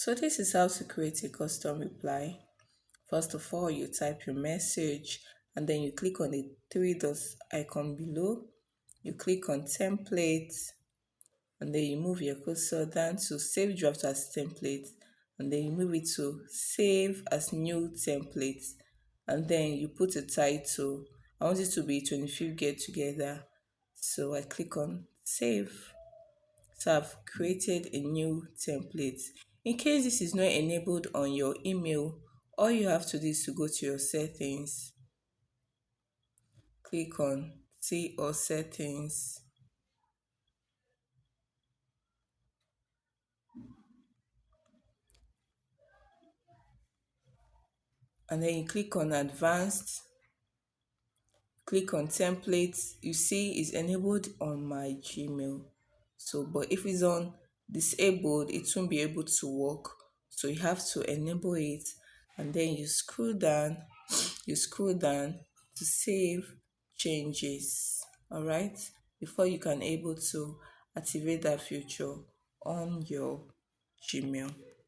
So this is how to create a custom reply. First of all, you type your message and then you click on the three dots icon below. You click on template and then you move your cursor down to save draft as template and then you move it to save as new template and then you put a title. I want it to be 25th get together. So I click on save. So I've created a new template. In case this is not enabled on your email, all you have to do is to go to your settings, click on see all settings, and then you click on advanced, click on templates. You see it's enabled on my Gmail. So, but if it's on disabled, it won't be able to work. So you have to enable it and then you scroll down to save changes. All right, before you can able to activate that feature on your Gmail.